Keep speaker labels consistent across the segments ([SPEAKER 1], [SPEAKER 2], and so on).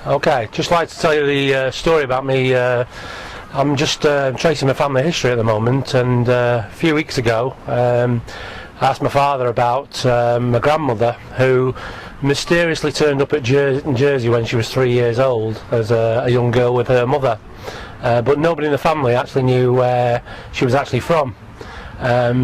[SPEAKER 1] Okay, just like to tell you the story about me. I'm just tracing my family history at the moment, and a few weeks ago I asked my father about my grandmother, who mysteriously turned up at Jersey when she was 3 years old as a young girl with her mother, but nobody in the family actually knew where she was actually from.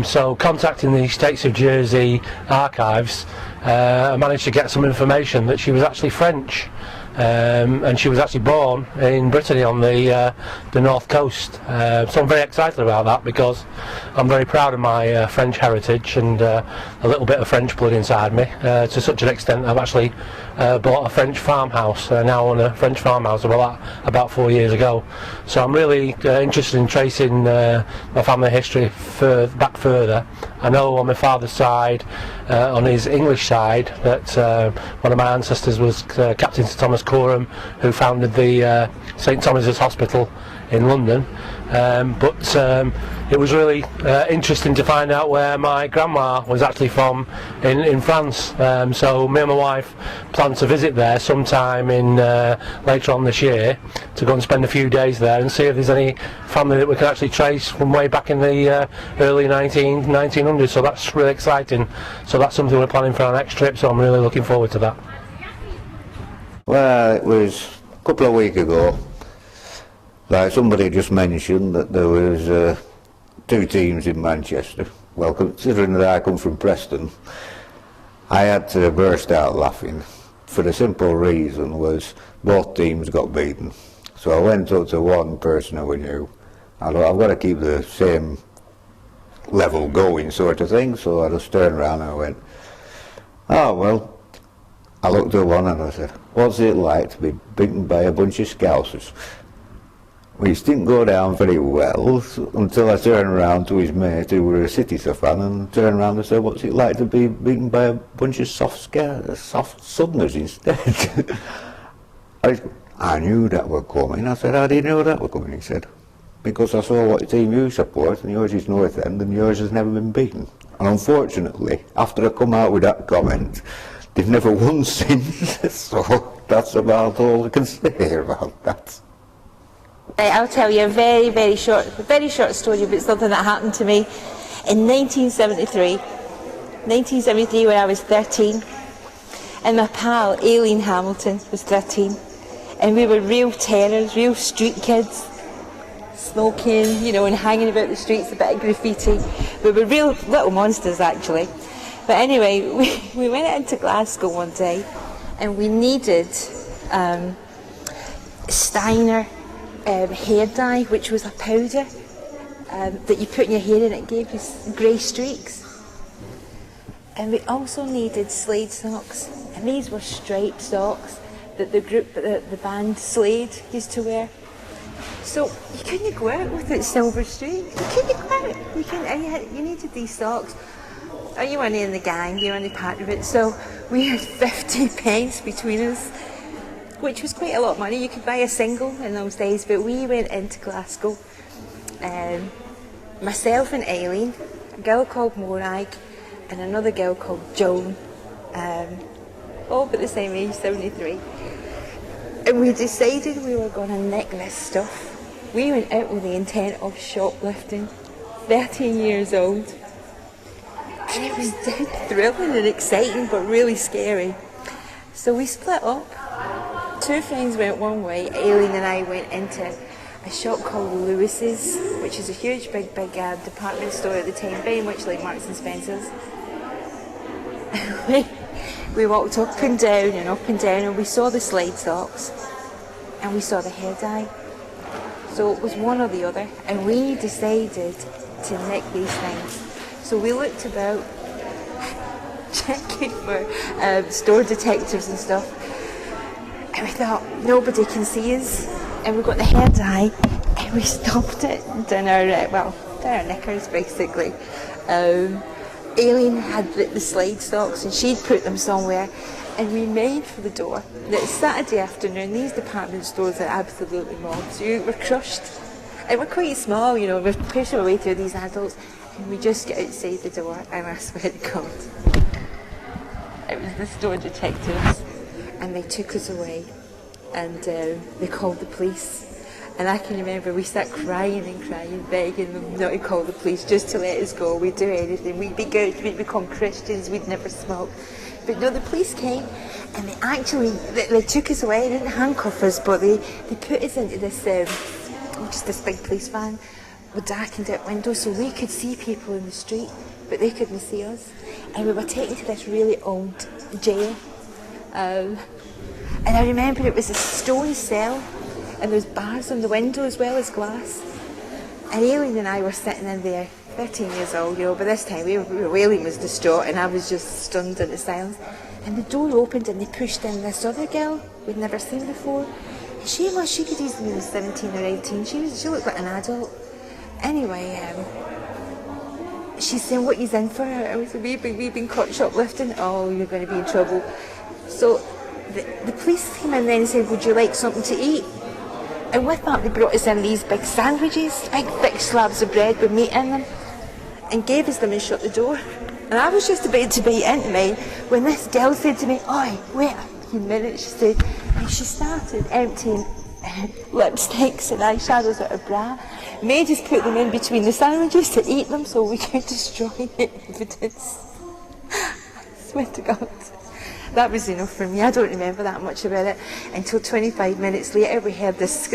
[SPEAKER 1] So contacting the States of Jersey archives, I managed to get some information that she was actually French. And she was actually born in Brittany on the north coast. So I'm very excited about that because I'm very proud of my French heritage and a little bit of French blood inside me, to such an extent I've actually bought a French farmhouse. Now own a French farmhouse about 4 years ago. So I'm really interested in tracing my family history back further. I know on my father's side, on his English side, that one of my ancestors was Captain Sir Thomas Coram, who founded the St Thomas's Hospital in London. But it was really interesting to find out where my grandma was actually from in France. So me and my wife plan to visit there sometime in later on this year to go and spend a few days there and see if there's any family that we can actually trace from way back in the early 1900s. So that's really exciting. So that's something we're planning for our next trip, so I'm really looking forward to that.
[SPEAKER 2] Well, it was a couple of weeks ago, like somebody just mentioned that there was 2 teams in Manchester. Well, considering that I come from Preston, I had to burst out laughing for the simple reason was both teams got beaten. So I went up to one person who we knew. I thought, I've got to keep the same level going, sort of thing. So I just turned around and I went, oh well. I looked at one and I said, what's it like to be beaten by a bunch of Scousers? Which didn't go down very well until I turned around to his mate, who were a City fan, and turned around and said, what's it like to be beaten by a bunch of soft Southerners instead? I knew that were coming. I said, how do you know that were coming? He said, because I saw what team you support, and yours is North End, and yours has never been beaten. And unfortunately, after I come out with that comment, they've never won since, so that's about all I can say about that.
[SPEAKER 3] I'll tell you a very short story about something that happened to me in 1973 when I was 13, and my pal Aileen Hamilton was 13, and we were real terrors, real street kids, smoking, and hanging about the streets, a bit of graffiti. We were real little monsters actually. But anyway, we went into Glasgow one day and we needed Steiner hair dye, which was a powder that you put in your hair and it gave you grey streaks. And we also needed Slade socks, and these were striped socks that the band Slade used to wear. So you couldn't go out with it silver streaks. You couldn't go out. You needed these socks. Oh, you weren't in the gang, you were only part of it. So we had 50 pence between us, which was quite a lot of money. You could buy a single in those days, but we went into Glasgow. Myself and Aileen, a girl called Morag, and another girl called Joan, all but the same age, 73. And we decided we were going to nick this stuff. We went out with the intent of shoplifting, 13 years old. And it was dead thrilling and exciting, but really scary. So we split up. 2 friends went one way, Aileen and I went into a shop called Lewis's, which is a huge big department store at the time, very much like Marks and Spencer's. We walked up and down, and we saw the Slade socks, and we saw the hair dye. So it was one or the other, and we decided to nick these things. So we looked about, checking for store detectives and stuff, and we thought, nobody can see us, and we got the hair dye, and we stopped it down our knickers, basically. Aileen had the Slade socks, and she'd put them somewhere, and we made for the door. Now, it's Saturday afternoon, these department stores are absolutely mobbed, so we were crushed. And we're quite small, we're pushing our way through these adults, and we just get outside the door, and I swear to God, it was the store detectives, and they took us away. and they called the police. And I can remember we sat crying and crying, begging them not to call the police, just to let us go. We'd do anything. We'd be good. We'd become Christians. We'd never smoke. But no, the police came, and they took us away. They didn't handcuff us, but they put us into this just this big police van with darkened out windows, so we could see people in the street, but they couldn't see us. And we were taken to this really old jail. And I remember it was a stone cell, and there was bars on the window as well as glass. And Aileen and I were sitting in there, 13 years old, by this time Aileen was distraught and I was just stunned into silence. And the door opened and they pushed in this other girl we'd never seen before. And she could easily be 17 or 18. She looked like an adult. Anyway, she's saying, what he's in for? I was, we've been caught shoplifting. Oh, you're going to be in trouble. So the police came in then and said, would you like something to eat? And with that, they brought us in these big sandwiches, big thick slabs of bread with meat in them, and gave us them and shut the door. And I was just about to bite into mine when this girl said to me, oi, wait a few minutes, she said, and she started emptying lipsticks and eyeshadows out of bra, made us put them in between the sandwiches to eat them so we could destroy the evidence. I swear to God. That was enough for me. I don't remember that much about it until 25 minutes later we heard this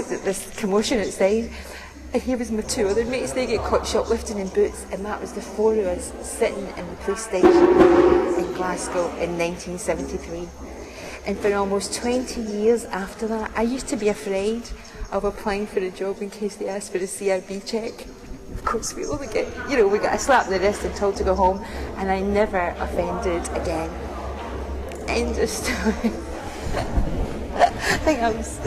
[SPEAKER 3] commotion outside, and here was my two other mates. They get caught shoplifting in Boots, and that was the four of us sitting in the police station in Glasgow in 1973. And for almost 20 years after that, I used to be afraid of applying for a job in case they asked for a CRB check. Of course, we only get, we got a slap in the wrist and told to go home, and I never offended again. End of story. I think I was